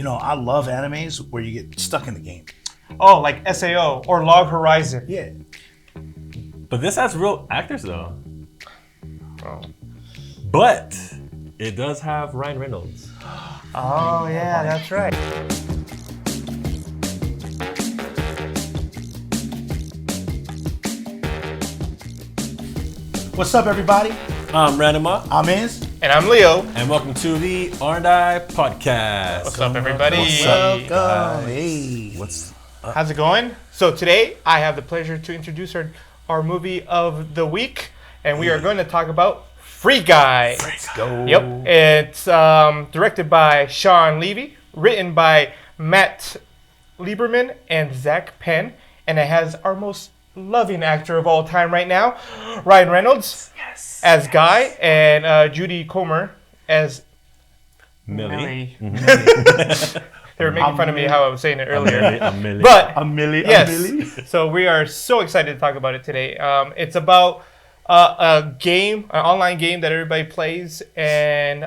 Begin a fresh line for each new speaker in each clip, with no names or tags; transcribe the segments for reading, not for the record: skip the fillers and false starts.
I love animes where you get stuck in the game.
Oh, like SAO or Log Horizon.
Yeah.
But this has real actors though.
Oh,
But it does have Ryan Reynolds.
oh yeah, that's right.
What's up, everybody?
I'm Ranuma,
I'm Iz.
And I'm Leo.
and welcome to the R&I Podcast.
What's up, everybody?
What's up,
Welcome. Hey.
What's
How's it going? So today I have the pleasure to introduce our movie of the week, and we are going to talk about Free Guy.
Let's go.
Yep, it's directed by Sean Levy, written by Matt Lieberman and Zach Penn, and it has our most loving actor of all time right now, Ryan Reynolds as Guy, and Judy Comer as
Millie?
They were making fun of me how I was saying it earlier.
Millie.
But
A Millie.
yes, so we are so excited to talk about it today. It's about a game, an online game that everybody plays, and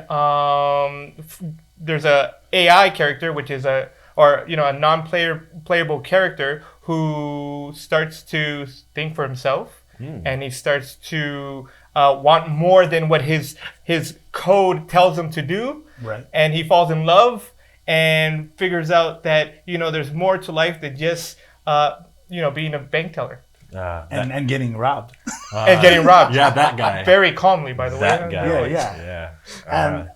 there's a AI character, which is a non-playable character who starts to think for himself, and he starts to want more than what his code tells him to do,
Right.
and he falls in love and figures out that there's more to life than just being a bank teller
And getting robbed.
and getting robbed.
Yeah, that guy.
Very calmly, by the way.
That guy.
Yeah.
Yeah.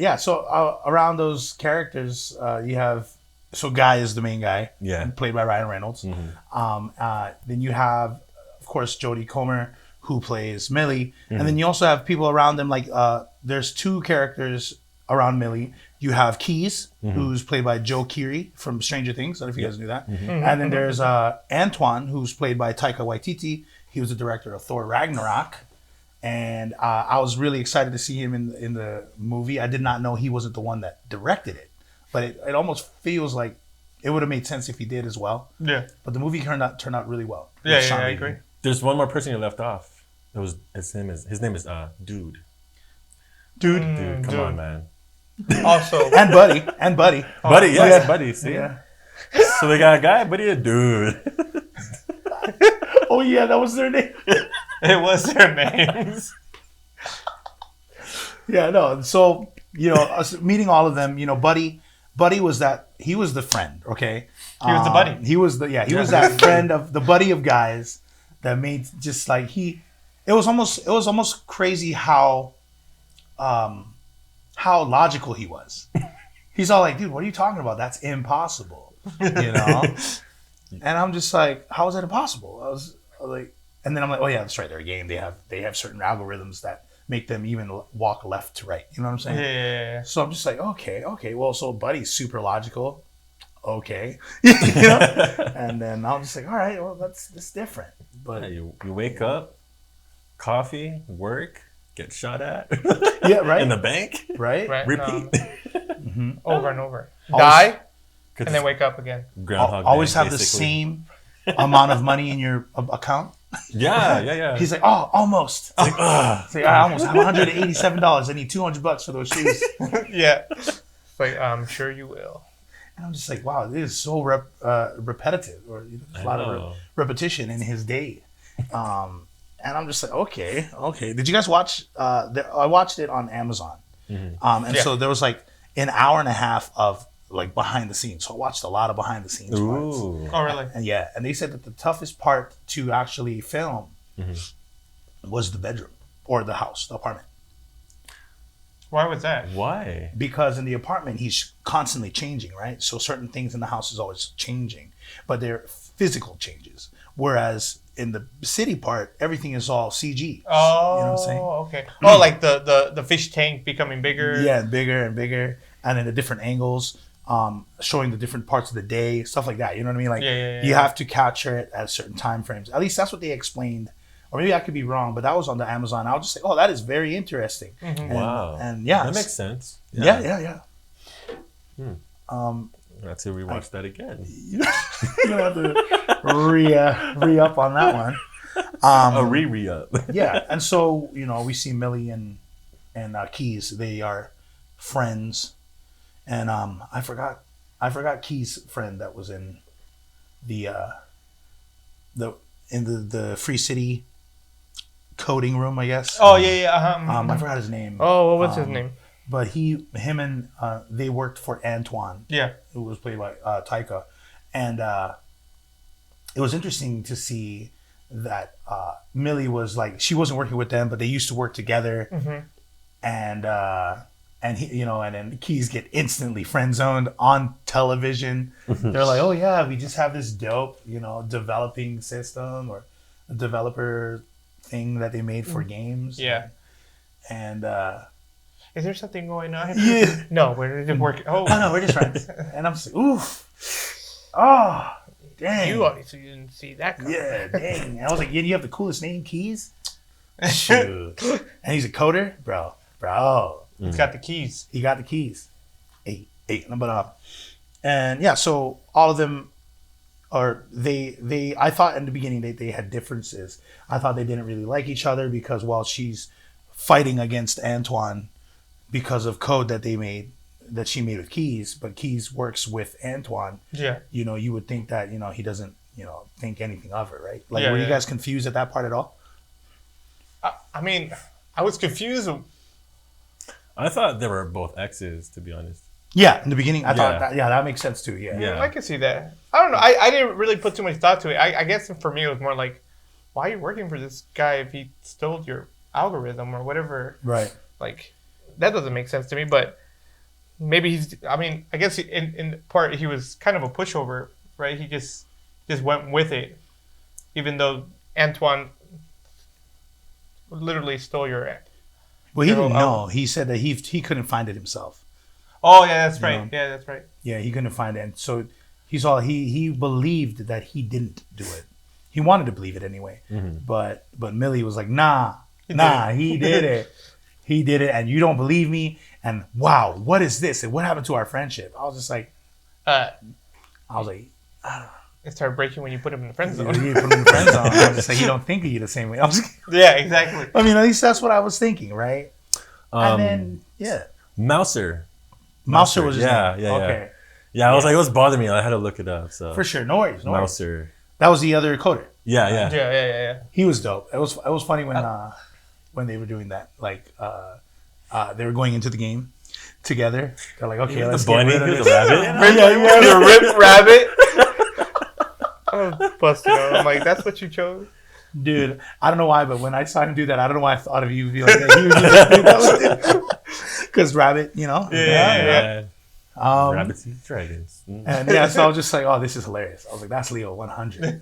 And so around those characters, you have Guy is the main guy, played by Ryan Reynolds. Then you have, of course, Jodie Comer, who plays Millie, and then you also have people around them. Like there's two characters around Millie. You have Keys, who's played by Joe Keery from Stranger Things. I don't know if you guys knew that. And then there's Antoine, who's played by Taika Waititi. He was the director of Thor Ragnarok. And I was really excited to see him in the movie. I did not know he wasn't the one that directed it. But it almost feels like it would have made sense if he did as well.
Yeah.
But the movie turned out really well.
Yeah,
With Sean
I
Levy.
agree.
There's one more person you left off. His name is Dude.
Dude.
Come on, man.
Also,
And Buddy.
Buddy, yes,
yeah.
Buddy. See?
Yeah.
So they got a guy, Buddy, a dude.
Oh yeah, that was their name.
it was their names.
Yeah, no. So us meeting all of them, Buddy was he was the friend, okay?
He was the buddy.
He was that friend of the buddy of guys that made just like it was almost crazy how logical he was. He's all like, dude, what are you talking about? That's impossible. And I'm just like, how is that impossible? I was like, and then I'm like, oh yeah, that's right. They're a game. They have certain algorithms that make them even walk left to right. You know what I'm saying?
Yeah.
So I'm just like, okay. Well, so Buddy's super logical. Okay. And then I'm just like, all right, well, that's different. But
Yeah, you wake up, coffee, work, get shot at.
yeah, right.
In the bank.
right.
Right.
Repeat.
Over and over.
Always-
Die and then wake up again.
Groundhog Day,
Always have the
basically.
same amount of money in your account.
Yeah.
He's like, oh, almost. It's like, I almost have $187. I need $200 for those shoes.
Yeah. It's like, I'm sure you will.
And I'm just like, wow, this is so repetitive, or there's a lot of repetition in his day. And I'm just like, okay. Did you guys watch? I watched it on Amazon, so there was like an hour and a half of like behind the scenes. So I watched a lot of behind the scenes parts.
Ooh.
Oh, really?
And they said that the toughest part to actually film was the bedroom or the house, the apartment.
Why was that?
Why?
Because in the apartment, he's constantly changing, right? So certain things in the house is always changing, but they're physical changes. Whereas in the city part, everything is all CG.
Oh,
you know what I'm saying?
Okay. Oh, like the fish tank becoming bigger.
Yeah, bigger and bigger, and in the different angles, showing the different parts of the day, stuff like that. You know what I mean? Like you have to capture it at certain time frames. At least that's what they explained. Or maybe I could be wrong, but that was on the Amazon. I was just like, oh, that is very interesting. And,
Wow.
And yeah.
That makes sense.
Yeah.
Let's see, rewatch that again.
You're gonna have to re-up on that one.
A re-up.
Yeah, and so we see Millie and Keys. They are friends, and I forgot I forgot Key's friend that was in the the Free City coding room, I guess.
Oh yeah.
I forgot his name.
Oh, what was his name?
But him and they worked for Antoine.
Yeah.
Who was played by Taika, and it was interesting to see that Millie was like, she wasn't working with them, but they used to work together, and he, and then Keys get instantly friend zoned on television. They're like, oh yeah, we just have this dope, developing system or a developer thing that they made for games.
Yeah.
And
is there something going on?
Yeah.
No, we're just working. Oh
no, we're just friends. And I'm just like, oof. Oh, dang.
You obviously didn't see that coming.
Yeah, dang. And I was like, yeah, you have the coolest name, Keys? Shoot. And he's a coder? Bro.
He's got the keys.
He got the keys. Eight. And yeah, so all of them are, I thought in the beginning they had differences. I thought they didn't really like each other because while she's fighting against Antoine because of code that she made with Keys, but Keys works with Antoine.
Yeah.
You would think that, he doesn't, think anything of her, right? Like, were you guys confused at that part at all?
I mean, I was confused.
I thought they were both exes, to be honest.
Yeah, in the beginning, I thought that makes sense too. Yeah.
I can see that. I don't know. I didn't really put too much thought to it. I guess for me, it was more like, why are you working for this guy if he stole your algorithm or whatever?
Right.
Like, that doesn't make sense to me, but maybe I guess in part he was kind of a pushover, right? He just went with it, even though Antoine literally stole your.
Well, he didn't know. He said that he couldn't find it himself.
Oh yeah, that's right. Yeah, that's right.
Yeah, he couldn't find it, and so he believed that he didn't do it. He wanted to believe it anyway, but Millie was like, nah, he did it. He did it, and you don't believe me. And wow, what is this? And what happened to our friendship? I was just like,
it started breaking when you put him in the friend zone.
You put him in the friend zone. I was just like, he don't think of you the same way.
Yeah, exactly.
I mean, at least that's what I was thinking, right? And then
Mouser
was his name.
Okay. Yeah, I was like, it was bothering me. I had to look it up. So
for sure, no worries.
Mouser.
That was the other coder.
Yeah.
He was dope. It was funny when they were doing that. Like they were going into the game together. They're like, okay, let's get rid of this.
The rabbit.
The rip rabbit. I was busted out. I'm like, that's what you chose?
Dude, I don't know why, but when I saw him do that, I don't know why I thought of you. Because rabbit,
Yeah. Rabbits eat dragons.
And so I was just like, oh, this is hilarious. I was like, that's Leo 100.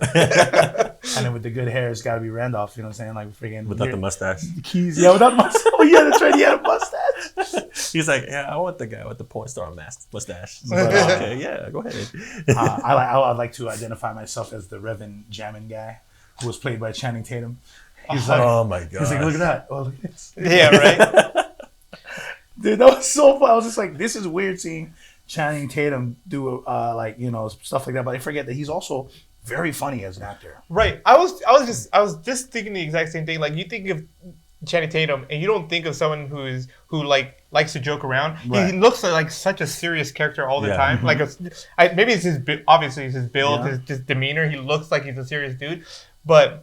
And then with the good hair, it's got to be Randolph. You know what I'm saying? Like freaking
without the mustache.
Keys, without the mustache. Oh yeah, that's right. He had a mustache.
He's like, yeah, I want the guy with the porn star mustache. But, okay, yeah, go ahead.
I'd like to identify myself as the Reverend Jammin guy, who was played by Channing Tatum. He's like,
oh my god.
He's like, look at that. Oh, look at this.
Yeah, right.
Dude, that was so fun. I was just like, this is weird seeing Channing Tatum do stuff like that, but I forget that he's also very funny as an actor.
Right. I was just thinking the exact same thing. Like, you think of Channing Tatum and you don't think of someone who likes to joke around. Right. He looks like such a serious character all the time. Like maybe it's his build, his demeanor. He looks like he's a serious dude, but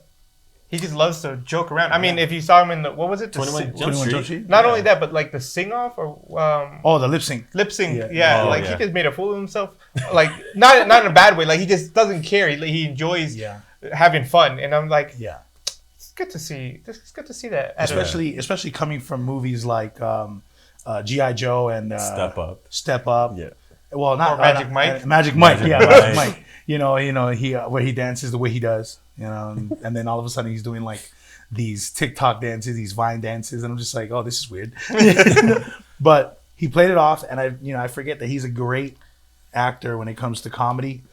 he just loves to joke around. I mean, if you saw him in the, what was it?
21 Jump Street.
Not only that, but like the sing off or
the lip sync.
Yeah. He just made a fool of himself. Like not in a bad way. Like he just doesn't care. He enjoys having fun. And I'm like, it's good to see. It's good to see that.
Especially coming from movies like G.I. Joe and Step Up.
Yeah.
Well, not
Magic Mike.
Magic Mike. Magic Mike. He where he dances the way he does. And then all of a sudden he's doing like these TikTok dances, these Vine dances, and I'm just like, oh, this is weird. But he played it off, and I forget that he's a great actor when it comes to comedy,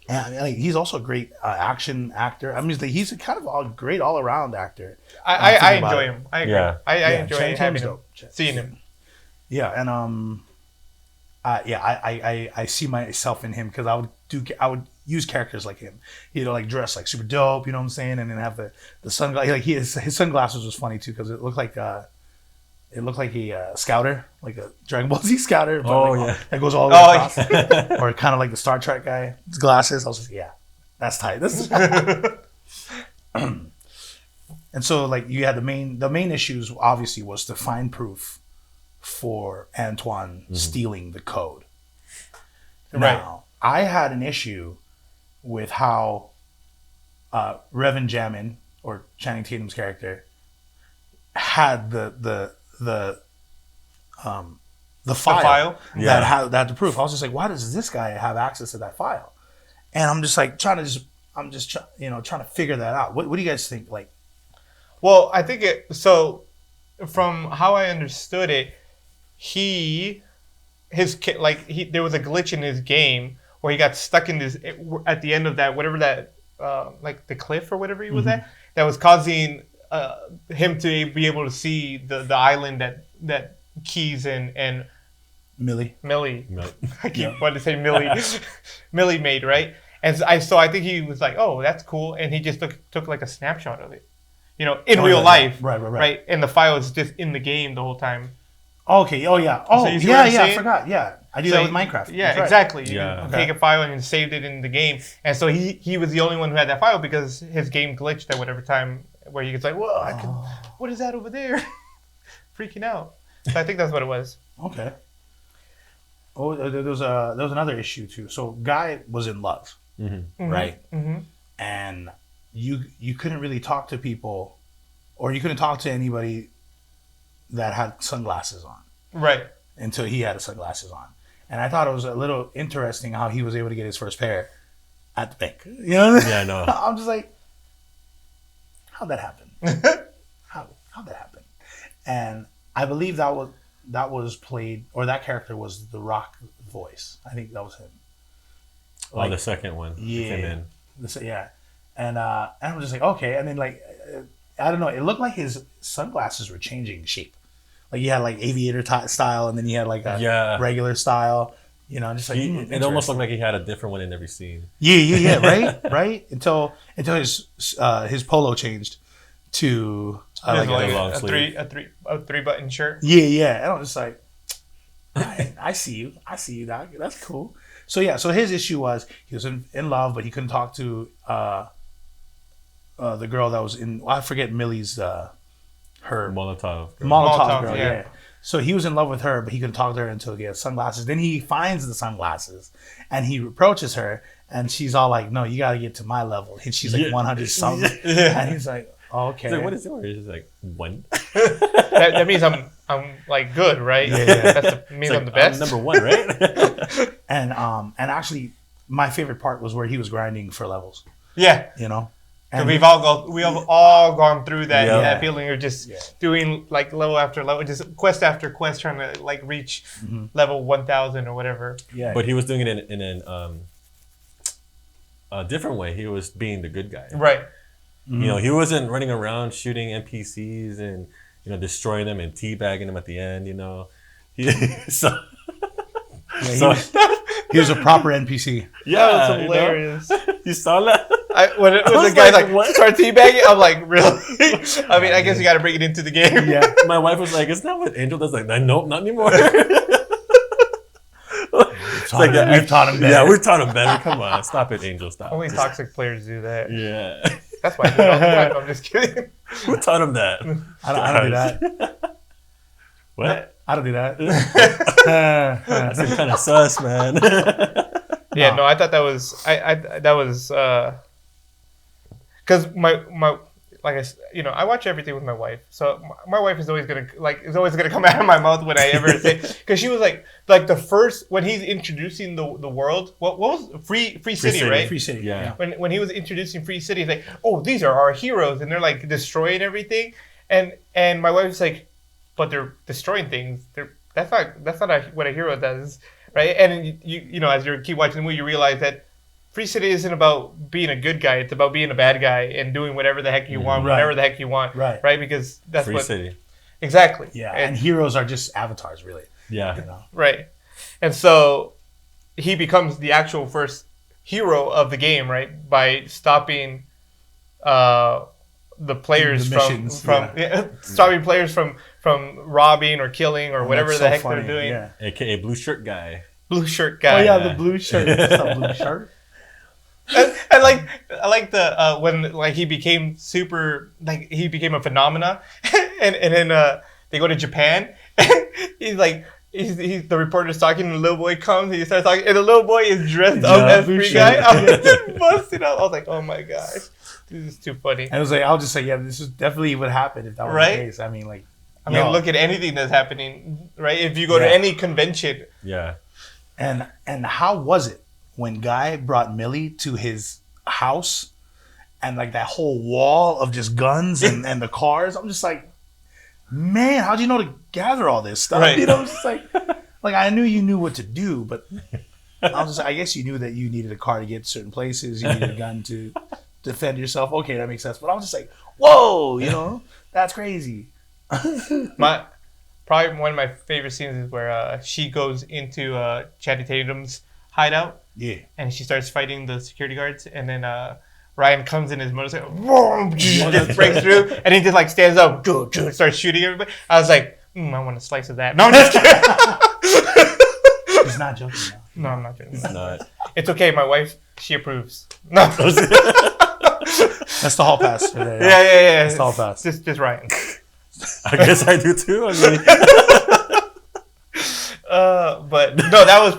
and he's also a great action actor. I mean, he's a kind of a great all around actor.
I enjoy him. I agree.
Yeah.
I enjoy seeing him.
Yeah, and I see myself in him because I would use characters like him, like dress like super dope, you know what I'm saying, and then have the sunglasses. Like his sunglasses was funny too because it looked like it looked like a scouter, like a Dragon Ball Z scouter. But
Oh,
like,
yeah.
that goes all the way across. Or kind of like the Star Trek guy, his glasses. I was like, yeah, that's tight. And so like you had the main issues obviously was to find proof for Antoine stealing the code.
Right.
Now, I had an issue with how Revan Jamin, or Channing Tatum's character, had the file that had the proof. I was just like, why does this guy have access to that file? And I'm just like trying to figure that out. What do you guys think? Like,
well, I think from how I understood it, there was a glitch in his game where he got stuck in this at the end of that whatever that like the cliff or whatever he was at, that was causing him to be able to see the island that Keys and
Millie.
I keep wanting to say Millie. Millie made, right? And so I think he was like, oh, that's cool, and he just took like a snapshot of it, in real life, right? And the file is just in the game the whole time.
Okay. Oh yeah. Oh so yeah. I forgot. Yeah, I do that with Minecraft.
Yeah, exactly. You can take a file and saved it in the game, and so he was the only one who had that file because his game glitched at whatever time where he was like, whoa, what is that over there? Freaking out. So I think that's what it was.
Okay. Oh, there was another issue too. So Guy was in love, right? Mm-hmm. And you couldn't really talk to people, or you couldn't talk to anybody that had sunglasses on,
right?
Until he had sunglasses on. And I thought it was a little interesting how he was able to get his first pair at the bank. You know?
Yeah, I know.
I'm just like, how'd that happen? How'd that happen? And I believe that was played, or that character was the Rock voice. I think that was him.
Like, the second one.
Yeah. Yeah. And I'm just like, okay. And then like, I don't know. It looked like his sunglasses were changing shape. Like he had like aviator style, and then he had like a regular style. Just like
it almost looked like he had a different one in every scene.
Yeah, right. Until his polo changed to
like a three button shirt.
Yeah. And I'm just like, I see you, Doc. That's cool. So his issue was he was in love, but he couldn't talk to the girl that was in. I forget Millie's. Her
Molotov
girl, yeah. So he was in love with her, but he couldn't talk to her until he had sunglasses. Then he finds the sunglasses, and he approaches her, and she's all like, "No, you got to get to my level." And she's like 100 something, and he's like, oh, "Okay."
He's like, what is yours? He's like 1.
that means I'm like good, right?
Yeah.
That means like, I'm the best.
I'm number 1, right?
and actually, my favorite part was where he was grinding for levels.
Yeah, And we've all gone through that feeling of just doing like level after level, just quest after quest, trying to like reach level 1000 or whatever.
Yeah.
But he was doing it in a different way. He was being the good guy.
Right.
Mm-hmm. He wasn't running around shooting NPCs and destroying them and teabagging them at the end.
He was a proper NPC.
Yeah, that was hilarious.
You saw that?
When the guy start teabagging, I'm like, really? I mean, I guess you got to bring it into the game.
Yeah.
My wife was like, "Isn't that what Angel does?" Like, nope, not anymore.
We've taught him better.
Yeah, we've taught him better. Come on, stop it, Angel. Stop.
Only toxic players do that.
Yeah.
That's why I do it all the time. I'm just kidding.
Who taught him that?
I don't do that.
What?
I don't do that.
That's kind of sus, man.
Yeah, no, I thought that was that was because my like I watch everything with my wife, so my wife is always gonna come out of my mouth when I ever say, because she was like the first when he's introducing the world. What was Free City, right?
Free City, yeah.
When he was introducing Free City, he's like, oh, these are our heroes, and they're like destroying everything, and my wife's like, but they're destroying things. That's not what a hero does, right? And you as you keep watching the movie, you realize that Free City isn't about being a good guy. It's about being a bad guy and doing whatever the heck you want, whenever the heck you want, right? Because that's
Free City.
Exactly.
Yeah, and heroes are just avatars, really.
Yeah.
Right. And so he becomes the actual first hero of the game, right? By stopping the players
The missions,
stopping players from robbing or killing or whatever the heck they're doing.
Yeah.
AKA blue shirt guy.
Blue shirt guy.
Oh yeah, the blue shirt. It's a blue shirt.
I like the when like he became he became a phenomena, and then they go to Japan. And he's like he's the reporter's talking, and the little boy comes and he starts talking, and the little boy is dressed up as Free Guy. I was just busting up. I was like, oh my gosh, this is too funny.
And I was like, I'll just say, yeah, this is definitely what happened if that was the case. I mean, like,
look at anything that's happening, right? If you go to any convention,
and how was it when Guy brought Millie to his house, and like that whole wall of just guns and the cars? I'm just like, man, how'd you know to gather all this stuff?
Right.
You know, it's just like I knew you knew what to do, but I guess you knew that you needed a car to get to certain places. You needed a gun to defend yourself. Okay, that makes sense. But I was just like, whoa, you know, that's crazy.
Probably one of my favorite scenes is where she goes into Channing Tatum's hideout.
Yeah.
And she starts fighting the security guards, and then Ryan comes in his motorcycle, boom, just breaks through, and he just like stands up, starts shooting everybody. I was like, I want a slice of that. No, I'm just kidding.
He's not joking.
No, I'm not joking.
It's not.
It's okay. My wife, she approves. No.
That's the hall pass.
Yeah.
That's the hall pass.
Just Ryan.
I guess I do too. I mean,
but no, that was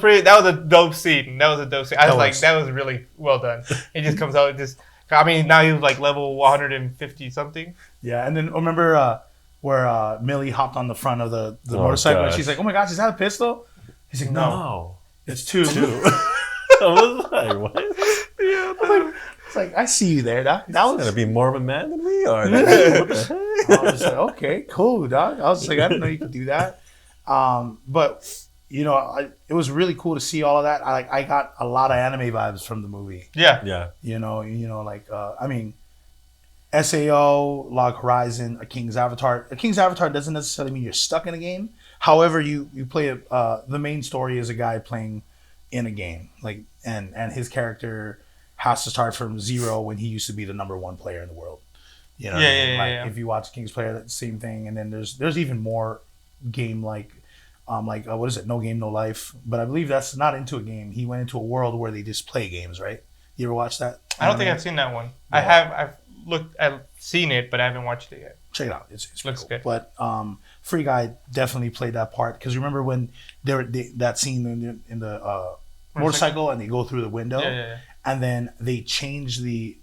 a dope scene. That was a dope scene. I was like, that was really well done. He just comes out and now he was like level 150 something.
Yeah, and then remember where Millie hopped on the front of the motorcycle, and she's like, oh my gosh, is that a pistol? He's like, no. It's two.
I was like, what?
Yeah, it's like, I see you there, Doc. That was
gonna be more of a man than we are.
What the heck? I was like, okay, cool, Doc. I was like, I didn't know you could do that. But you know, it was really cool to see all of that. I got a lot of anime vibes from the movie.
Yeah.
You know, like I mean, SAO, Log Horizon, A King's Avatar. A King's Avatar doesn't necessarily mean you're stuck in a game. However, you play the main story is a guy playing in a game, like and his character has to start from zero when he used to be the number one player in the world. You know, if you watch King's Player, that's the same thing. And then there's even more game like what is it? No Game, No Life. But I believe that's not into a game. He went into a world where they just play games, right? You ever watch that?
I don't think I've seen that one. Yeah. I've seen it, but I haven't watched it yet.
Check it out. It's
looks
cool.
good.
But Free Guy definitely played that part, because remember when that scene in the motorcycle and they go through the window, and then they change the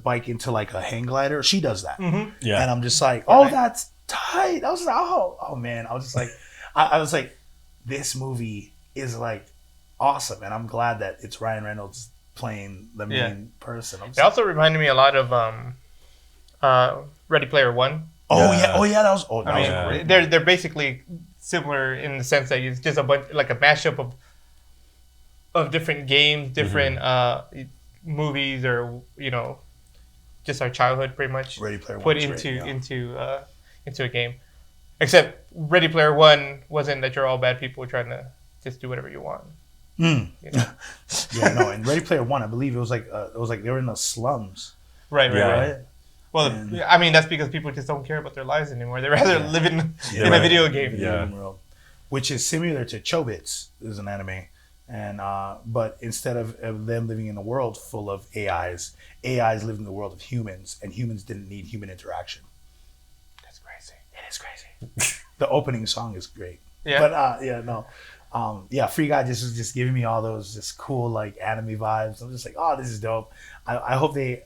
bike into like a hang glider. She does that, and I'm just like, oh, that's tight. I was like, oh man, I was just like, I was like, this movie is like awesome, and I'm glad that it's Ryan Reynolds playing the main person.
It also reminded me a lot of Ready Player One.
That was great.
They're basically similar in the sense that it's just a bunch, like a mashup of different games, different movies, or just our childhood pretty much
Ready Player
put into a game. Except Ready Player One wasn't that you're all bad people trying to just do whatever you want.
And Ready Player One, I believe it was like they were in the slums.
Right. Well, I mean, that's because people just don't care about their lives anymore. They rather live in a video game.
World, which is similar to Chobits, is an anime, and but instead of them living in a world full of AIs live in the world of humans, and humans didn't need human interaction.
That's crazy.
It is crazy. The opening song is great.
Yeah.
But Free Guy is just giving me all those just cool like anime vibes. I'm just like, oh, this is dope. I hope they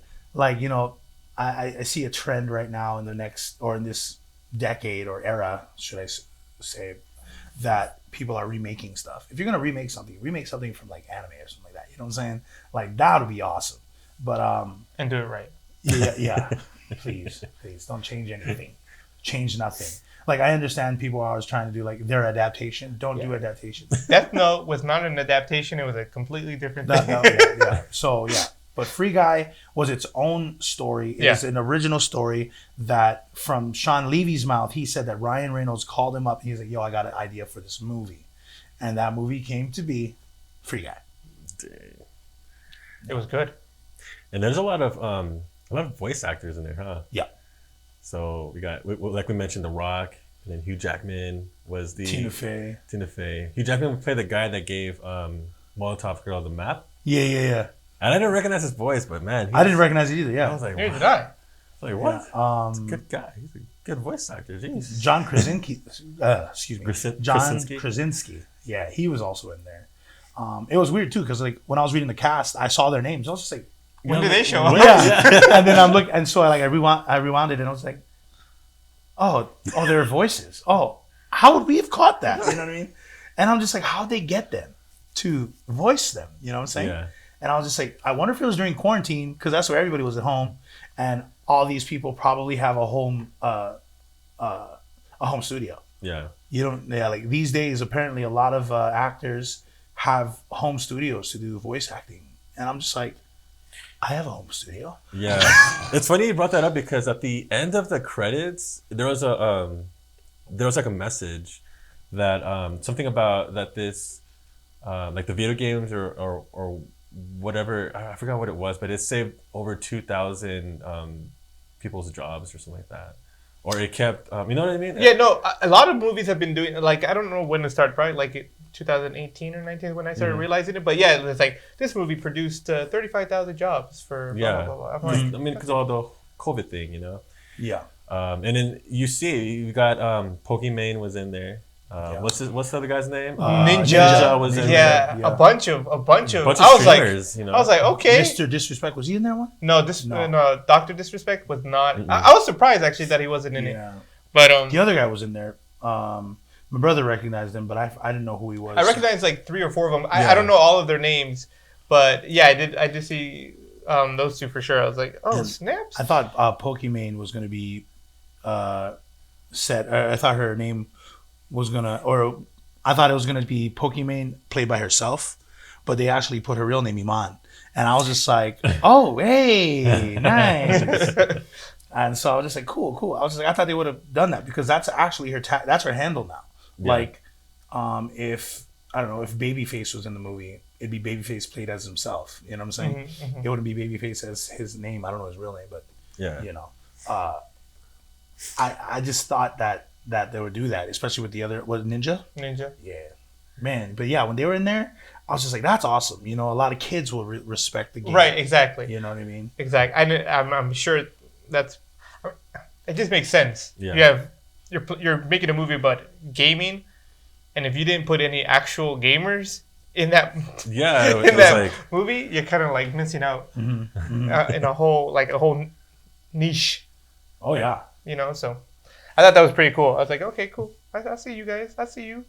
I see a trend right now in this decade or era, should I say, that people are remaking stuff. If you're gonna remake something from like anime or something like that. You know what I'm saying? Like that would be awesome. But
and do it right.
Yeah. Please don't change anything. Change nothing. Like I understand people are always trying to do like their adaptation. Don't do adaptation.
Death Note was not an adaptation. It was a completely different thing.
So but Free Guy was its own story. It was an original story that from Sean Levy's mouth, he said that Ryan Reynolds called him up and he's like, yo, I got an idea for this movie. And that movie came to be Free Guy.
It was good.
And there's a lot of voice actors in there, huh?
Yeah.
So we got, like we mentioned, The Rock, and then Hugh Jackman was the
Tina Fey.
Hugh Jackman played the guy that gave Molotov Girl the map.
Yeah.
And I didn't recognize his voice, but man,
I didn't recognize it either. Yeah,
I was like,
Neither
what?
did I.
Like, what?
Yeah.
He's a good guy. He's a good voice actor. Jeez.
John Krasinski. Excuse me. John
Krasinski?
Krasinski. Yeah, he was also in there. It was weird too because like when I was reading the cast, I saw their names. I was just like,
When did they show up?
Yeah. And then I'm looking, and so I rewound it, and I was like, oh, their voices. Oh, how would we have caught that? You know what I mean? And I'm just like, how'd they get them to voice them? You know what I'm saying?
Yeah.
And I was just like, I wonder if it was during quarantine because that's where everybody was at home, and all these people probably have a home studio.
Yeah.
Like these days, apparently a lot of actors have home studios to do voice acting, and I'm just like, I have a home studio.
Yeah. It's funny you brought that up because at the end of the credits, there was like a message that something about that this like the video games or whatever, I forgot what it was, but it saved over 2,000 people's jobs or something like that. Or it kept, you know what I mean?
Yeah, no, a lot of movies have been doing, like, I don't know when it started, probably like 2018 or 19 when I started realizing it. But yeah, it's like, this movie produced 35,000 jobs for blah, blah, blah, blah.
I mean, because all the COVID thing, you know?
Yeah.
And then you got Pokimane was in there. What's the other guy's name?
Ninja
was in there.
Yeah, a bunch of. I was like,
you know?
I was like, okay.
Mr. Disrespect, was he in that one?
No, no, Dr. Disrespect was not. I was surprised actually that he wasn't in it. But
the other guy was in there. My brother recognized him, but I didn't know who he was.
I recognized like 3 or 4 of them. I don't know all of their names, but yeah, I did see those two for sure. I was like, oh, snaps.
I thought Pokimane was going to be set. I thought her name was I thought it was gonna be Pokimane played by herself, but they actually put her real name Iman, and I was just like, oh, hey, nice. And so I was just like, cool. I was just like, I thought they would have done that because that's actually that's her handle now. Yeah. Like, if I don't know if Babyface was in the movie, it'd be Babyface played as himself. You know what I'm saying? It wouldn't be Babyface as his name. I don't know his real name, but you know, I just thought that they would do that, especially with the other, Ninja?
Ninja.
Yeah. Man, but yeah, when they were in there, I was just like, that's awesome. You know, a lot of kids will respect the game.
Right, exactly.
You know what I mean?
Exactly. I'm sure it just makes sense.
Yeah.
You're making a movie about gaming, and if you didn't put any actual gamers in that movie, you're kind of like missing out in a whole niche.
Oh, yeah.
You know, so I thought that was pretty cool. I was like, okay, cool. I see you guys. I see you.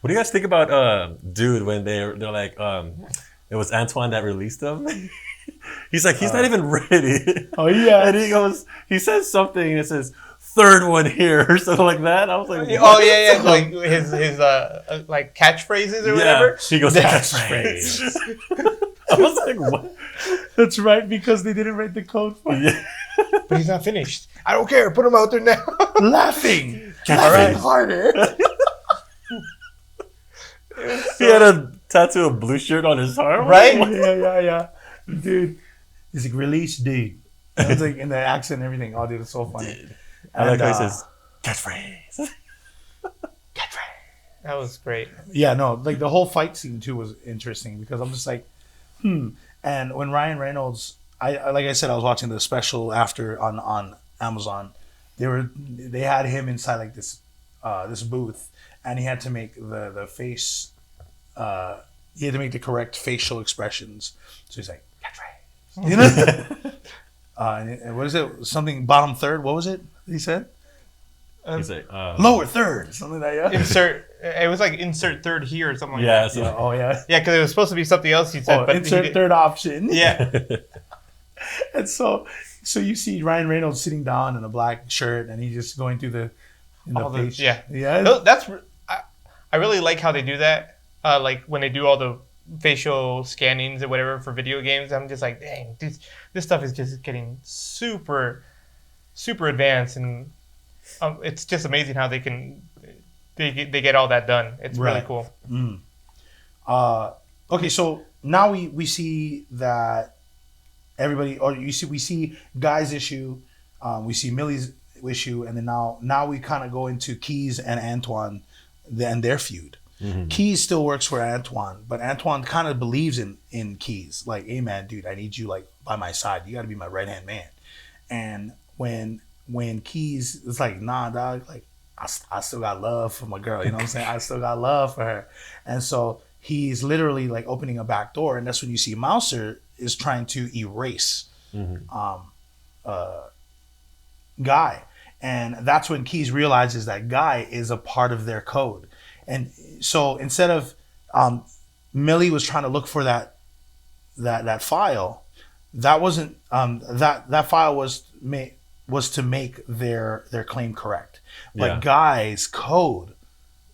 What do you guys think about Dude when they're like it was Antoine that released them? He's like, he's not even ready.
Oh yeah.
And he says something and it says third one here or something like that. I was like, what?
Oh yeah, like his like catchphrases or whatever.
He goes catchphrase. I was like, what?
That's right, because they didn't write the code for it.
Yeah.
But he's not finished. I don't care. Put him out there now.
Laughing.
All right.
Harder.
He had a tattoo of blue shirt on his arm.
Right?
Yeah. Dude. He's like, release, dude. It's like in the accent and everything. Oh, dude, it's so funny.
Dude. I like how he says, catchphrase.
That was great.
Yeah, no, like the whole fight scene too was interesting because I'm just like, And when Ryan Reynolds, I like I said, I was watching the special after on Amazon. They had him inside like this booth, and he had to make the face. He had to make the correct facial expressions. So he's like, catchphrase. You know. And what is it? Something bottom third. What was it? He said.
He's like
lower third. Something like that. Yeah.
Insert. It was like insert third here or something.
Yeah.
Like that.
So,
Oh yeah.
Yeah, because it was supposed to be something else he said.
Oh,
but
insert third option.
Yeah.
And so you see Ryan Reynolds sitting down in a black shirt, and he's just going through the face.
Yeah.
Yeah.
I really like how they do that. Like when they do all the facial scannings or whatever for video games, I'm just like, dang, this stuff is just getting super, super advanced, and it's just amazing how they get all that done. It's really cool.
Okay, so now we see that everybody, or we see Guy's issue, we see Millie's issue, and then now we kind of go into Keys and Antoine, and their feud. Keys still works for Antoine, but Antoine kind of believes in Keys. Like, hey man, dude, I need you like by my side. You got to be my right hand man. And when Keys is like, nah, dog, like I still got love for my girl. You know what I'm saying? I still got love for her. And so he's literally like opening a back door, and that's when you see Mouser is trying to erase Guy. And that's when Keys realizes that Guy is a part of their code. And so instead of Millie was trying to look for that file, that wasn't that file was to make their claim correct. But Guy's code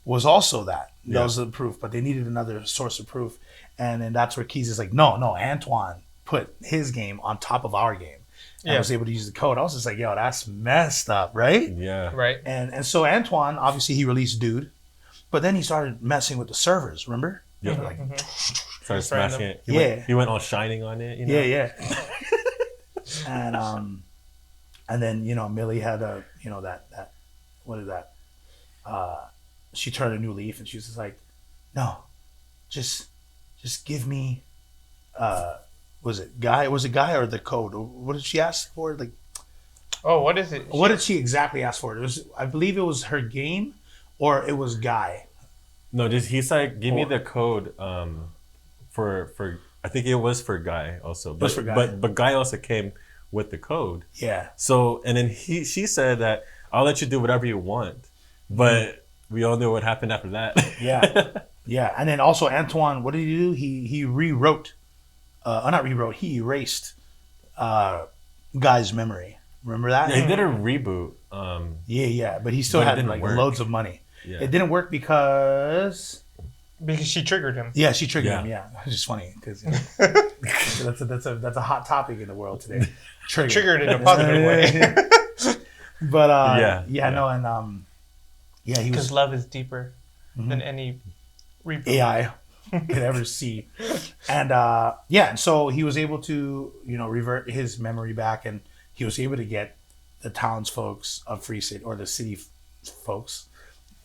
was also that. That was the proof, but they needed another source of proof. And then that's where Keys is like, no, Antoine put his game on top of our game. And was able to use the code. I was just like, yo, that's messed up, right?
Yeah.
Right.
And so Antoine, obviously he released Dude, but then he started messing with the servers, remember?
Yeah.
Like,
started smashing it. He went all shining on it, you know?
Yeah. And then, you know, Millie had she turned a new leaf, and she was just like, no, just give me was it Guy or the code? What did she ask for? Like,
oh, what is it?
What did she exactly ask for? It was, I believe it was her game, or it was Guy.
No, he's like, give me the code for I think it was for Guy also. But
for Guy.
But Guy also came with the code.
Yeah.
So and then she said that I'll let you do whatever you want. But we all know what happened after that.
Yeah. Yeah. And then also Antoine, what did he do? He rewrote not rewrote, he erased Guy's memory. Remember that?
Yeah, he did a reboot.
Yeah, but he still had like loads of money. Yeah. It didn't work because
she triggered him.
Yeah, she triggered him. Yeah, it's just funny because that's a hot topic in the world today.
Triggered in a positive way.
But he was,
because love is deeper than any reboot
AI could ever see. And and so he was able to, you know, revert his memory back, and he was able to get the townsfolks of Free City, or the city folks,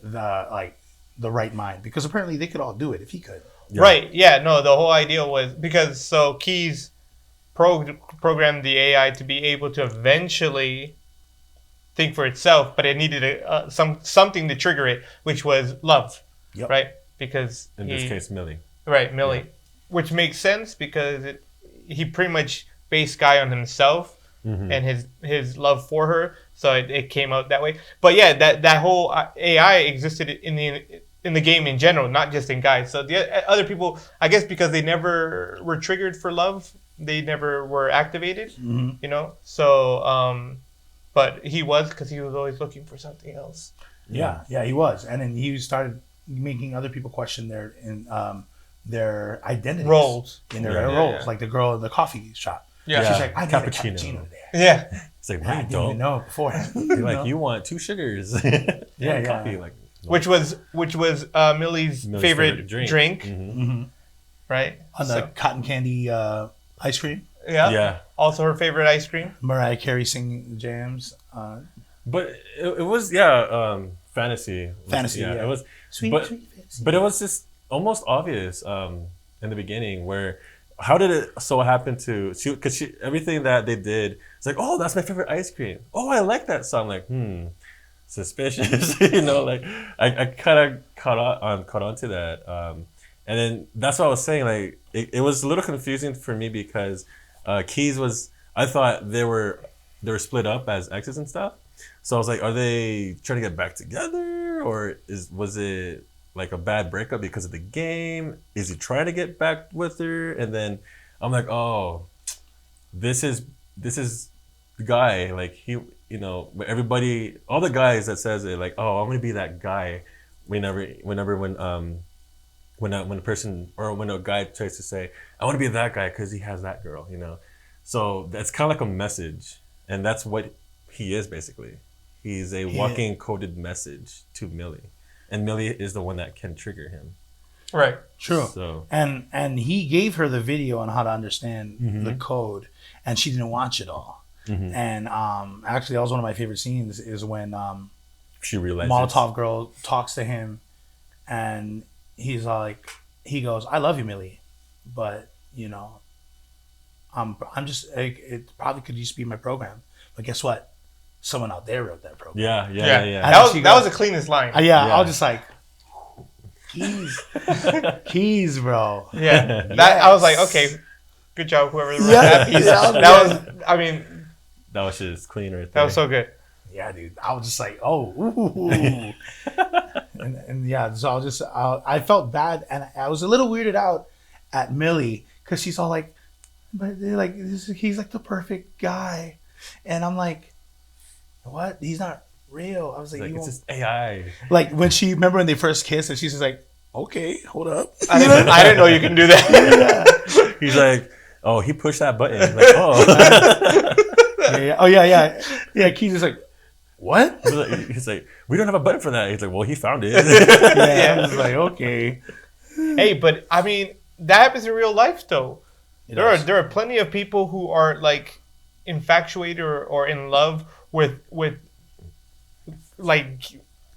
the right mind, because apparently they could all do it if he could.
Yeah. Right. Yeah. No, the whole idea was because Keys programmed the AI to be able to eventually think for itself, but it needed something to trigger it, which was love. Yep. Right. Because
in this case, Millie.
Right, Millie, which makes sense because he pretty much based Guy on himself and his love for her, so it came out that way. But yeah, that whole AI existed in the game in general, not just in Guy. So the other people, I guess, because they never were triggered for love, they never were activated. You know, so but he was, because he was always looking for something else.
Yeah, he was, and then he started making other people question their identities,
roles,
roles, like the girl in the coffee shop.
Yeah,
she's like, I need a cappuccino today.
Yeah,
it's like,
I didn't even know beforehand.
You're like, you want 2 sugars? Coffee, like,
which was Millie's favorite drink. Right,
on the cotton candy ice cream.
Yeah, also her favorite ice cream.
Mariah Carey singing jams.
But it was fantasy.
Yeah,
it was
sweet,
but it was just almost obvious in the beginning. Where how did it so happen to because everything that they did, it's like, oh, that's my favorite ice cream. Oh, I like that song. Like, suspicious. You know, like I kind of caught on to that. And then that's what I was saying. Like it was a little confusing for me because Keys was, I thought they were split up as exes and stuff. So I was like, are they trying to get back together, or was it like a bad breakup because of the game? Is he trying to get back with her? And then I'm like, oh, this is the guy. Like he, you know, everybody, all the guys that says it, like, oh, I'm gonna be that guy. When a person or when a guy tries to say, I want to be that guy because he has that girl, you know. So that's kind of like a message, and that's what he is basically. He's a walking coded message to Millie, and Millie is the one that can trigger him.
Right.
True.
So
and he gave her the video on how to understand the code, and she didn't watch it all. And actually, that was one of my favorite scenes. Is when
she realizes
Molotov girl talks to him, and he's like, he goes, "I love you, Millie, but you know, I'm just like, it probably could just be my program, but guess what? Someone out there wrote that program."
Yeah.
That was the cleanest line.
I was just like, keys, bro.
Yeah,
Yes.
I was like, okay, good job, whoever wrote
Yeah.
that piece.
Yeah.
That was, I mean,
that was just clean right there.
that was so good.
Yeah, dude. I was just like, oh, ooh. and yeah, so I felt bad, and I was a little weirded out at Millie because she's all like, but they're like, he's like the perfect guy, and I'm like, what? He's not real. I was like,
it's just AI.
Like when remember when they first kissed, and she's just like, okay, hold up.
I didn't know you can do that.
He's like, oh, he pushed that button. Like, oh.
Yeah. Keys is like, what?
He's like, we don't have a button for that. He's like, well, he found it.
I was like, okay.
Hey, but I mean, that happens in real life, though. There are plenty of people who are like infatuated or in love with like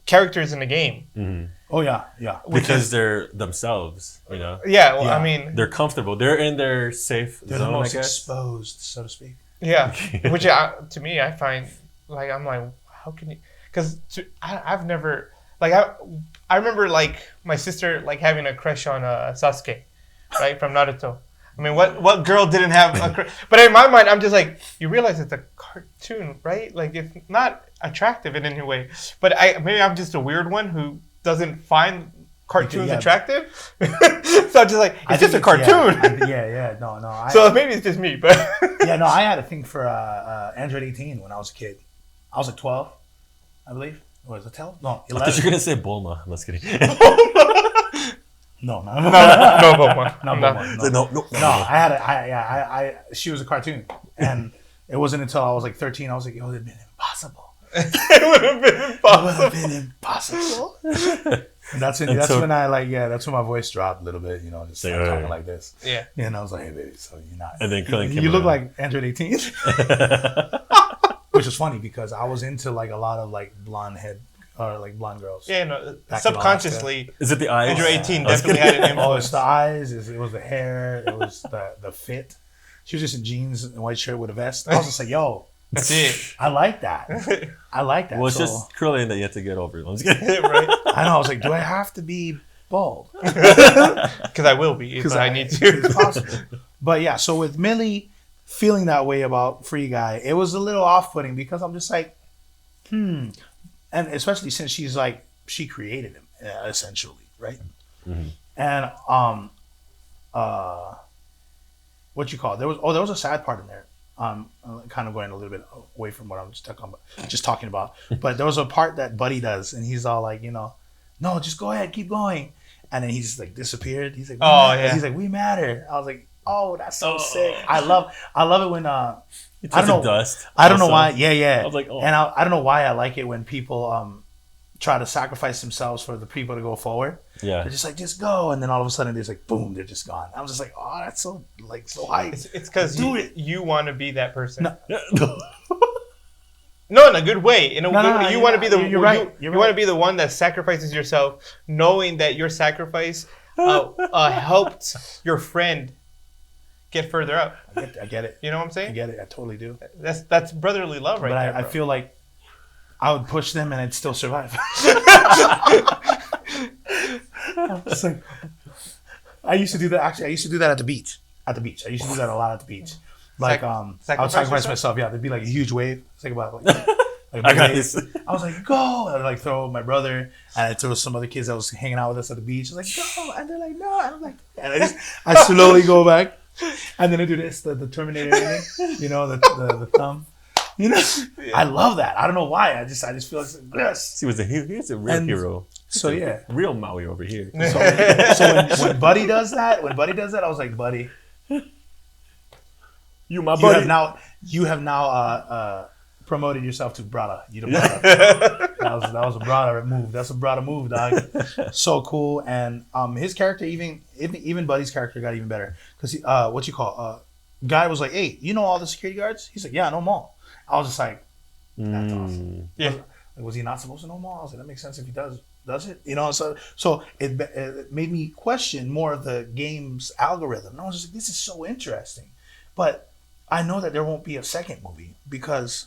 characters in the game.
Mm-hmm.
Oh yeah.
Because they're themselves, you know.
Yeah, well, I mean,
they're comfortable. They're in their safe
they're
zone,
the most
I guess.
exposed, so to speak.
yeah. Which to me, I find like I'm like, how can you? Because I've never like I remember like my sister like having a crush on Sasuke, right, from Naruto. I mean, what girl didn't have a crush? But in my mind, I'm just like, you realize it's a cartoon, right? Like it's not attractive in any way. But maybe I'm just a weird one who doesn't find cartoons attractive. So I'm just like, it's just a cartoon.
No.
So maybe it's just me, but
No, I had a thing for Android 18 when I was a kid. I was like 12, I believe. Or was it 12? No, 11.
I thought you were gonna say Bulma. I'm just kidding.
No,
Bulma.
No, I had I she was a cartoon, and it wasn't until I was like 13 I was like, yo, it'd been impossible.
It would have been impossible.
It would have been impossible. And that's when my voice dropped a little bit, you know, just talking like this.
Yeah.
And I was like, hey baby, so you're not.
And then
you look like Android 18. Which is funny because I was into like a lot of like blonde girls.
Yeah, no, subconsciously.
Is it the eyes?
Android 18 definitely had an influence.
Oh, it's the eyes. It was the hair. It was the fit. She was just in jeans and white shirt with a vest. I was just like, yo,
that's it.
I like that.
Well, it's just curling that you have to get over.
Right?
I know. I was like, do I have to be bald?
Because I will be if I need to.
It's possible. But yeah, so with Millie feeling that way about Free Guy, it was a little off-putting because I'm just like, and especially since she's like, she created him essentially, right?
Mm-hmm.
And what you call it? There was a sad part in there. Kind of going a little bit away from what I'm just talking about. But there was a part that Buddy does, and he's all like, you know, no, just go ahead, keep going. And then he just like disappeared. He's like, he's like, we matter. I was like, oh, that's so sick. I love it when I don't know
dust.
I don't know why. Yeah.
I was like, oh.
And I don't know why I like it when people try to sacrifice themselves for the people to go forward.
Yeah.
They're just like, just go, and then all of a sudden there's like, boom, they're just gone. I was just like, oh, that's so hype.
It's because you want to be that person.
No.
No, in a good way. You want to be the
you're right.
You want to be the one that sacrifices yourself, knowing that your sacrifice helped your friend get further up.
I get it.
You know what I'm saying?
I get it. I totally do.
That's brotherly love, right there.
I feel like I would push them and I'd still survive. I used to do that. Actually, I used to do that at the beach. I used to do that a lot at the beach. Like I would sacrifice myself. Yeah, there'd be like a huge wave. Think about it. Like
I got this.
I was like, go! I'd like throw my brother, and I'd throw some other kids that was hanging out with us at the beach. I was like, go! And they're like, no! And I'm like, and I slowly go back, and then I do this, the Terminator thing, you know, the thumb. You know, yeah. I love that. I don't know why. I just feel like yes.
He's a real hero.
So yeah,
real Maui over here.
So when Buddy does that, I was like, Buddy,
you my buddy.
You have now promoted yourself to brother. You the brother. that was a brother move. That's a brother move, dog. So cool. And his character, even Buddy's character, got even better because guy was like, "Hey, you know all the security guards?" He's like, "Yeah, I know them all." I was just like, "That's awesome."
Yeah.
Was he not supposed to know them all? I was like, that makes sense if he does it? You know, so it made me question more of the game's algorithm. And I was just like, this is so interesting. But I know that there won't be a second movie because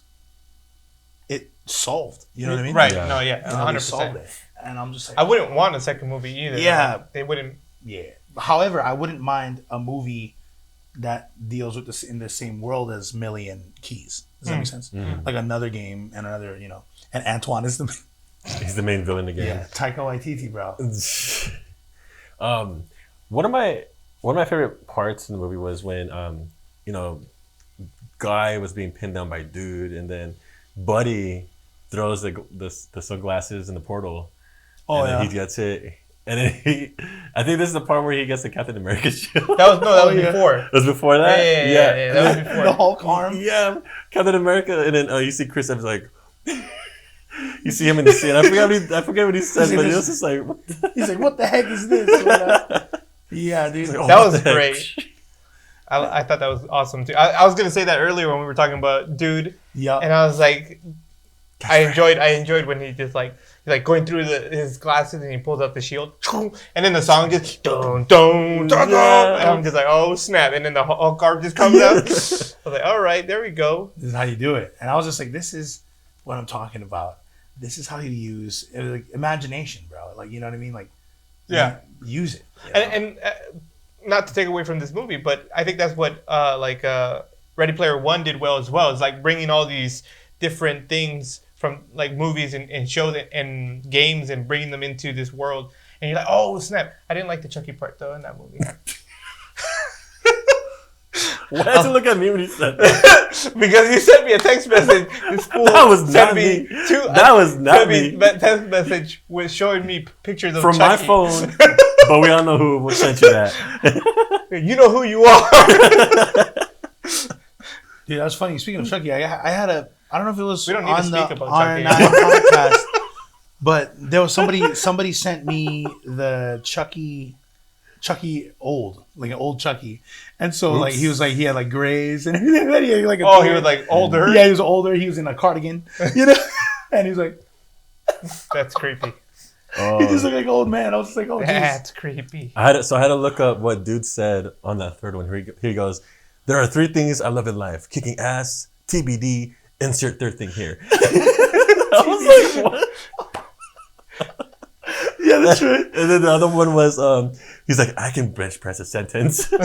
it solved. You know what I mean?
Right.
Yeah.
No, yeah. 100%.
They solved it. And I'm just like,
I wouldn't want a second movie either.
Yeah.
They wouldn't.
Yeah. However, I wouldn't mind a movie that deals with this in the same world as Millie and Keys. Does that make sense?
Mm-hmm.
Like another game and another, and Antoine is
He's the main villain again.
Yeah, Taika Waititi, bro.
One of my favorite parts in the movie was when Guy was being pinned down by Dude, and then Buddy throws the sunglasses in the portal.
Oh,
and then
yeah.
he gets it. And then I think this is the part where he gets the Captain America shield.
That was before.
It was before that?
Yeah, that was before.
The Hulk arm.
Yeah, Captain America, and then you see Chris Evans like, you see him in the scene. I forget what he said, but it was just like, what the
He's like, what the heck is this? Yeah, dude.
Like, oh,
That
what
was
the heck?
great. I thought that was awesome too. I was gonna say that earlier when we were talking about Dude,
Yeah.
and I was like, I enjoyed when he just he's like going through his glasses and he pulls out the shield, and then the song just dun dun dun dun, and I'm just like, oh snap, and then the Hulk arm just comes out. I was like, all right, there we go.
This is how you do it. And I was just like, this is what I'm talking about. This is how you use like imagination, bro. Like, you know what I mean? Like,
Yeah.
use it. You know?
And not to take away from this movie, but I think that's what Ready Player One did well as well. It's like bringing all these different things from like movies and shows and games and bringing them into this world. And you're like, oh snap! I didn't like the Chucky part though in that movie.
Why does he look at me when he said that?
Because you sent me a text message. This fool
That was
sent
not me.
Two,
That was not
sent
me.
That text message was showing me pictures of
From my
Chucky.
phone, but we all know who sent you that.
You know who you are.
Dude, that's funny. Speaking of Chucky, I had I don't know if it was
We don't need to
on the
speak about
R9
Chucky.
podcast, but there was somebody sent me the Chucky old, like an old Chucky. And so like he was like, he had like grays and everything. He had, like,
He was like older.
Yeah, he was older. He was in a cardigan, and he was like,
That's creepy.
he just looked like an old man. I was just like, oh, geez.
That's creepy.
I had to look up what Dude said on that third one. Here he goes. There are 3 things I love in life: kicking ass, TBD, insert third thing here. I was like, what?
Yeah, that's right.
And then the other one was, he's like, I can bench press a sentence. So,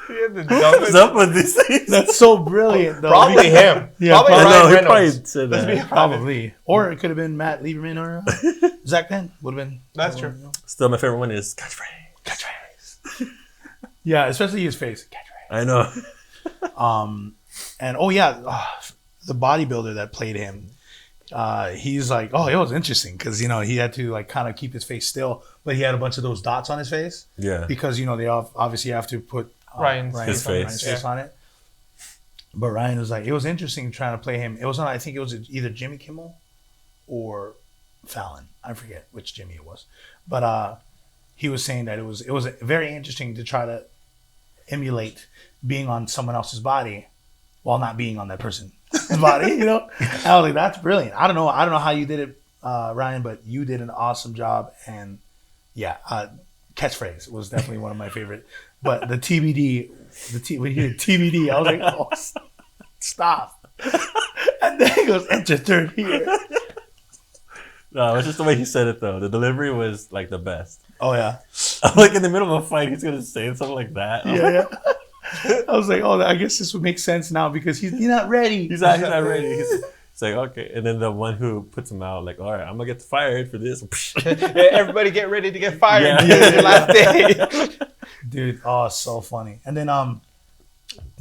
He had the
what's
dumbest.
up with these things?
That's so brilliant, though.
Probably him.
Yeah,
Probably
I know,
Ryan
he
Reynolds.
probably said
Let's be
that.
honest.
Probably. Or it could have been Matt Lieberman or Zach Penn. Would have been.
That's true.
Still, my favorite one is catchphrase.
Yeah, especially his face.
I know.
And the bodybuilder that played him, he's like, oh, it was interesting because he had to like kind of keep his face still, but he had a bunch of those dots on his face.
Yeah.
Because they obviously have to put
Ryan's
face on it. But Ryan was like, it was interesting trying to play him. It was on, I think it was either Jimmy Kimmel or Fallon. I forget which Jimmy it was, but he was saying that it was very interesting to try to emulate being on someone else's body while not being on that person's body. And I was like, that's brilliant. I don't know how you did it, Ryan, but you did an awesome job. And yeah, catchphrase was definitely one of my favorite. But the TBD, when he did TBD, I was like, oh, stop. And then he goes, enter third here.
No, it's just the way he said it though. The delivery was like the best.
Oh yeah.
Like in the middle of a fight, he's gonna say something like that.
Yeah. I was like, oh, I guess this would make sense now because he's not ready.
He's not ready. He's like, okay. And then the one who puts him out, like, all right, I'm gonna get fired for this.
Everybody get ready to get fired.
Yeah.
This is your last day.
Dude, oh, so funny. And then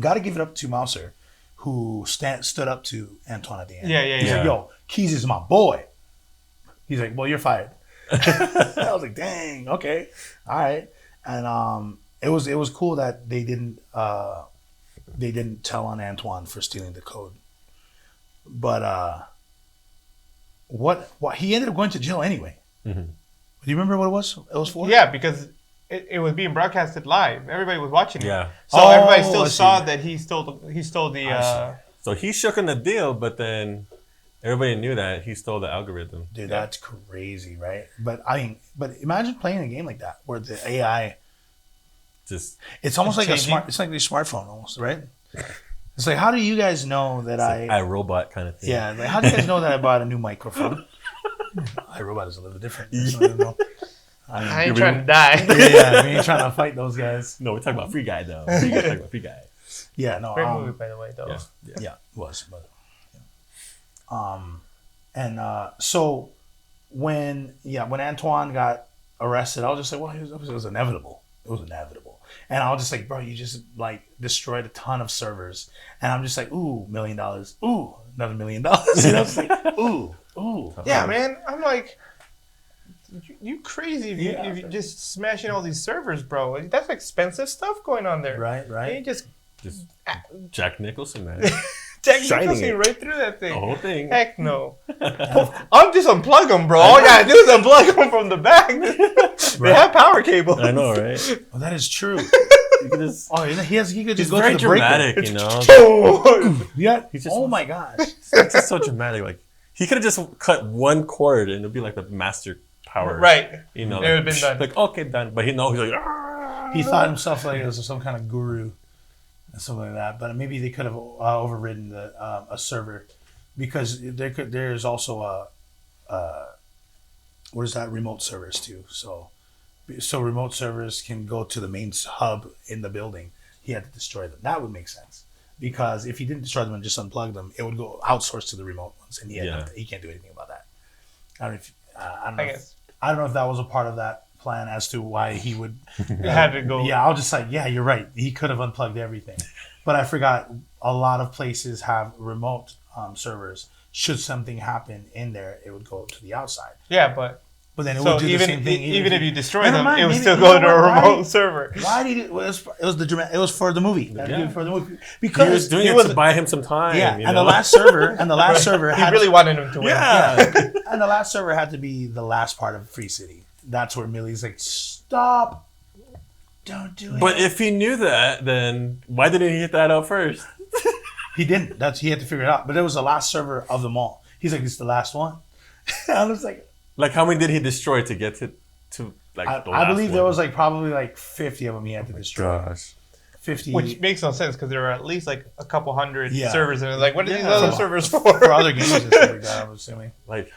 gotta give it up to Mouser, who stood up to Antoine at the end.
Yeah.
He's like, yo, Keys is my boy. He's like, well, you're fired. I was like, dang, okay, all right. And it was cool that they didn't tell on Antoine for stealing the code. But what he ended up going to jail anyway.
Mm-hmm.
Do you remember what it was? It was for?
Yeah, because it was being broadcasted live. Everybody was watching it.
Yeah.
So everybody still saw that he stole the.
So he shook in the deal, but then everybody knew that he stole the algorithm.
Dude, that's crazy, right? But imagine playing a game like that where the AI it's almost like it's like a smartphone almost, right? It's like, how do you guys know that
like iRobot kind of thing?
Yeah, like, how do you guys know that I bought a new microphone? iRobot is a little different.
I ain't trying to die.
Yeah, we ain't trying to fight those guys.
No, we're talking about Free Guy though. Talking about Free Guy.
Yeah, no.
Great movie, by the way, though.
Yeah, it was. But, so when Antoine got arrested, I was just like, well, it was inevitable. It was inevitable. And I was just like, bro, you just like destroyed a ton of servers. And I'm just like, ooh, $1 million. Ooh, another $1 million. You know, it's like, ooh.
Yeah, man. I'm like, you crazy if you just smashing all these servers, bro. That's expensive stuff going on there.
Right.
You just
Jack Nicholson, man.
Jack Nicholson right through that thing.
The whole thing.
Heck no. I'll just unplug them, bro. All you gotta do is unplug them from the back. They have power cables.
I know, right?
Well, that is true.
You could just,
he could just go
very
to the
dramatic,
breaker.
you know?
Yeah.
He's just,
oh my gosh.
It's just so dramatic. Like, he could have just cut one cord and it'd be like the master power.
Right.
You know,
it would have been done.
Like, okay, done. But he's like, Argh!
He thought himself like it was some kind of guru and something like that. But maybe they could have overridden a server, because there's also remote servers too. So remote servers can go to the main hub in the building. He had to destroy them. That would make sense, because if he didn't destroy them and just unplug them, it would go outsourced to the remote ones, and he can't do anything about that. I don't know if that was a part of that plan as to why he would
had to go.
Yeah, I was just like, yeah, you're right. He could have unplugged everything, but I forgot a lot of places have remote servers. Should something happen in there, it would go to the outside.
Yeah, but
then it would do the same thing.
Even if you destroy them, it would still go to a remote server.
Why did it? It was for the movie. For the movie,
because he was doing it to buy him some time.
Yeah,
you
and
know?
the last server,
he really wanted him to win.
Yeah,
and the last server had to be the last part of Free City. That's where Millie's like, stop, don't do it.
But if he knew that, then why didn't he hit that out first?
He didn't. He had to figure it out. But it was the last server of them all. He's like, it's the last one. I was like,
how many did he destroy to get to like the last
I believe
one?
there was probably 50 of them he had to destroy.
Gosh.
50.
Which makes no sense, because there were at least like a couple hundred servers, and like, what are these other servers for?
For other games and stuff like that, I'm assuming.
Like,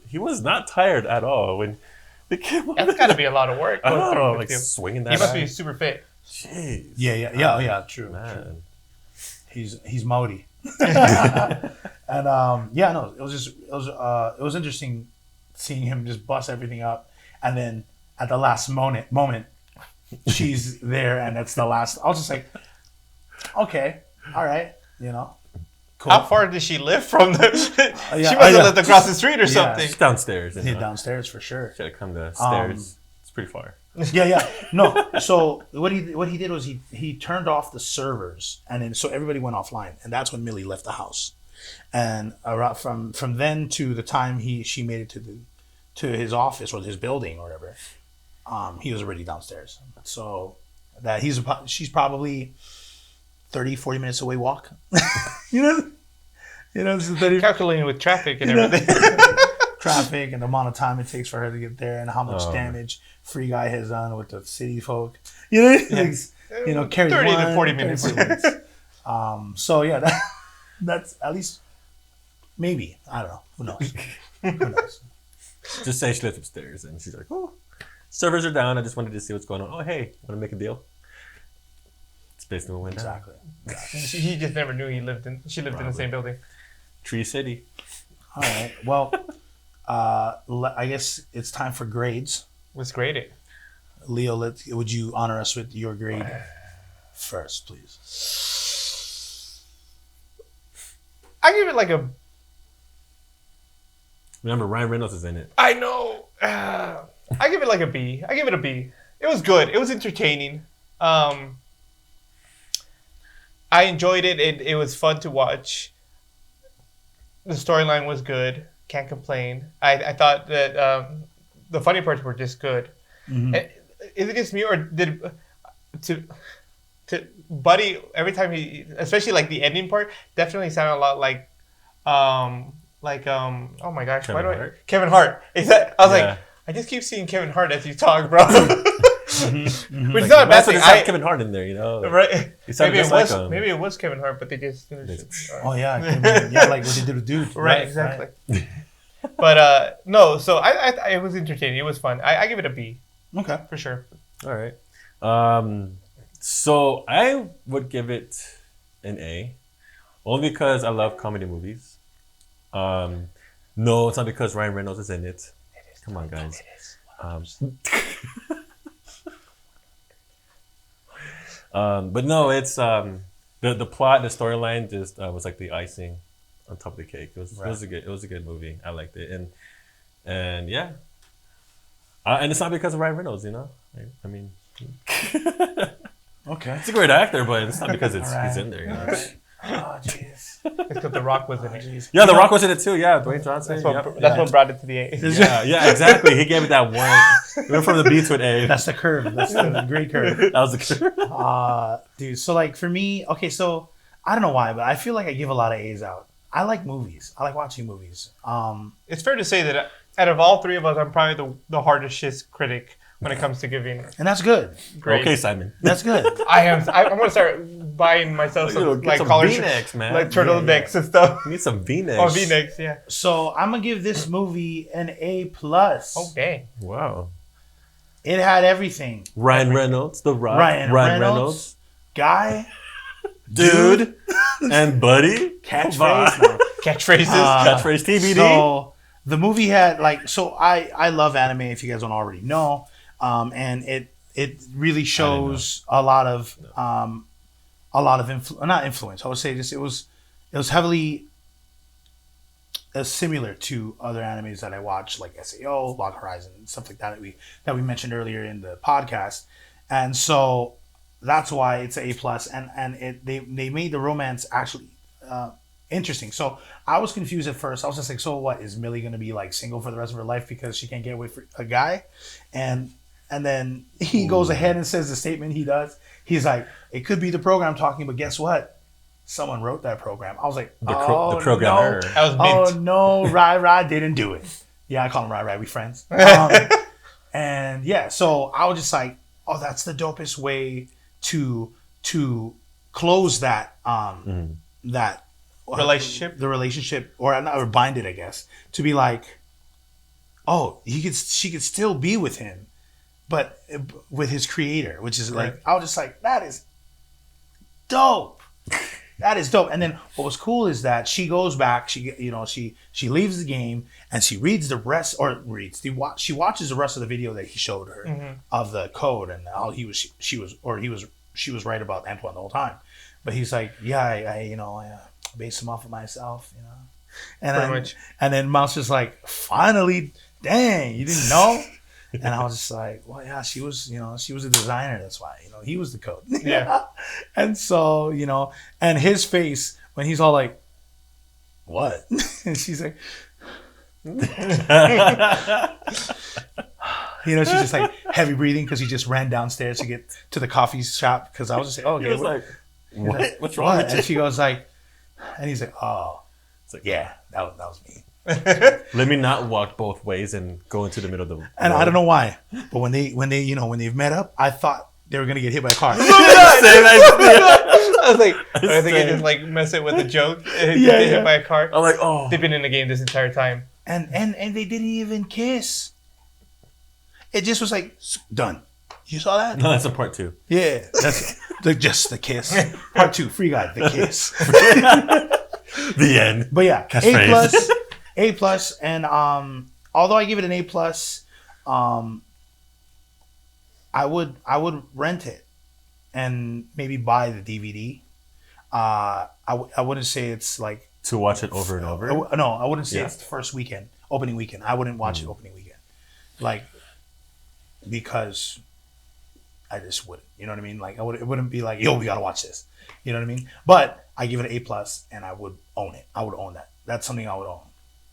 he was not tired at all when they came on.
That's got to be a lot of work.
I don't know, like swinging that.
He must be super fit.
Jeez.
Yeah. True.
Man.
He's Maori. And it was interesting seeing him just bust everything up, and then at the last moment she's there, and it's the last. I was just like, okay, all right, cool.
How far did she live from the? She must have lived across the street or something.
She's downstairs.
Downstairs for sure.
She had to come to stairs. It's pretty far.
Yeah. No. So what he did was he turned off the servers, and then so everybody went offline, and that's when Millie left the house. And from then to the time she made it to his office or his building or whatever, he was already downstairs. So that she's probably 30-40 minutes away walk. This is 30.
Calculating with traffic and everything.
Traffic and the amount of time it takes for her to get there, and how much damage Free Guy has done with the city folk. Carry
30 to 40 minutes.
So yeah, that's at least maybe, I don't know. Who knows?
Just say she lives upstairs, and she's like, "Oh, servers are down. I just wanted to see what's going on. Oh, hey, want to make a deal?" It's basically what went down.
Exactly.
He just never knew she lived in the same building.
Tree City.
All right. Well, I guess it's time for grades.
Let's grade it.
Leo, would you honor us with your grade first, please?
I give it like a.
Remember, Ryan Reynolds is in it.
I know. I give it like a B. I give it a B. It was good. It was entertaining. I enjoyed it. It was fun to watch. The storyline was good. Can't complain. I thought that the funny parts were just good. Mm-hmm. is it just me or did to Buddy every time he, especially like the ending part, definitely sounded a lot like oh my gosh, Kevin Hart. I was like, I just keep seeing Kevin Hart as you talk, bro. Which is not a bad thing.
Kevin Hart in there,
right?
Maybe
it was Kevin Hart, but they just.
Oh yeah, like what they did with Dude.
Right, exactly. Right. But no, so I it was entertaining. It was fun. I give it a B.
Okay,
for sure.
All right. So I would give it an A, only because I love comedy movies. No, it's not because Ryan Reynolds is in it. Come on, guys. But no, it's the plot, the storyline just was like the icing on top of the cake. It was a good movie. I liked it, and yeah, and it's not because of Ryan Reynolds, I mean,
okay,
he's a great actor, but it's not because he's in there.
Oh jeez.
It's because The Rock was in it.
Geez.
Yeah, The Rock was in it too. Yeah, Dwayne Johnson.
That's what brought it to the A.
Yeah, exactly. He gave it that one. It went from the B to an A.
That's the curve. That's the great curve.
That was the curve.
Dude. So like for me, okay, so I don't know why, but I feel like I give a lot of A's out. I like movies. I like watching movies.
It's fair to say that out of all three of us, I'm probably the hardest critic when it comes to giving.
And that's good.
Great.
Okay, Simon.
That's good.
I'm going to start buying myself some like collar
V-necks, man.
like turtlenecks and stuff.
You need some V-necks.
Oh, V-necks, yeah.
So I'm gonna give this movie an A plus.
Oh, dang.
Wow.
It had everything.
Ryan Reynolds, The Rock.
Ryan Reynolds. Guy.
Dude. And Buddy.
Catchphrase.
Catchphrases.
Catchphrase TBD.
So the movie had I love anime if you guys don't already know. And it really shows a lot of not influence. I would say it was heavily similar to other animes that I watched, like SAO, Log Horizon, stuff like that we mentioned earlier in the podcast. And so that's why it's an A plus. And they made the romance actually interesting. So I was confused at first. I was just like, so what, is Millie going to be like single for the rest of her life because she can't get away from a guy? And then he goes ahead and says the statement he does. He's like, it could be the program talking, but guess what? Someone wrote that program. I was like, the programmer.
No. That was mint.
Oh no, Rai didn't do it. Yeah, I call him Rai. We friends. And yeah, so I was just like, oh, that's the dopest way to close that that
relationship.
The relationship, or bind it, I guess, to be like, oh, she could still be with him, but with his creator, which is like, I was just like, that is dope. That is dope. And then what was cool is that she goes back, she leaves the game and she reads the rest, she watches the rest of the video that he showed her of the code and how she was right about Antoine the whole time. But he's like, yeah, I based him off of myself, and then Mouse was like, finally, dang, you didn't know? And I was just like, well, yeah, she was a designer. That's why, he was the code.
Yeah.
And so, and his face when he's all like, what? And she's like, she's just like heavy breathing because he just ran downstairs to get to the coffee shop. Because I was just like, oh, okay.
He was like, what? What's wrong with you?
And she goes like, and he's like, oh, it's like, yeah, that was me.
Let me not walk both ways and go into the middle of the road.
And I don't know why, but when they've met up, I thought they were gonna get hit by a car.
I was like, I think they just like mess it with a joke and get hit by a car.
I'm like, oh,
they've been in the game this entire time,
and they didn't even kiss. It just was like done. You saw that?
No, that's a part 2.
Yeah, that's just the kiss. Part 2, Free Guy, the kiss.
The end.
But yeah, A plus, and although I give it an A plus, I would rent it and maybe buy the DVD. I wouldn't say it's like
to watch it over and over.
No, I wouldn't say it's the first opening weekend. I wouldn't watch it opening weekend, like, because I just wouldn't. You know what I mean? Like, it wouldn't be like, yo, we gotta watch this. You know what I mean? But I give it an A plus, and I would own it. I would own that. That's something I would own.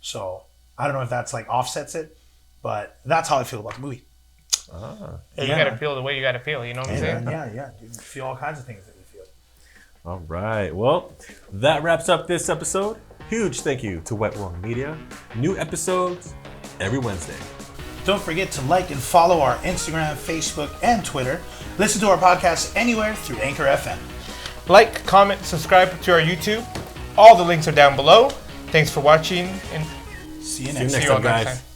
So I don't know if that's like offsets it, but that's how I feel about the movie.
You gotta feel the way you gotta feel. You know what I'm saying?
Yeah. You feel all kinds of things that you feel.
All right. Well, that wraps up this episode. Huge thank you to Wet Wrong Media. New episodes every Wednesday.
Don't forget to like and follow our Instagram, Facebook, and Twitter. Listen to our podcast anywhere through Anchor FM.
Like, comment, subscribe to our YouTube. All the links are down below. Thanks for watching, and
See you
next
next
time, guys.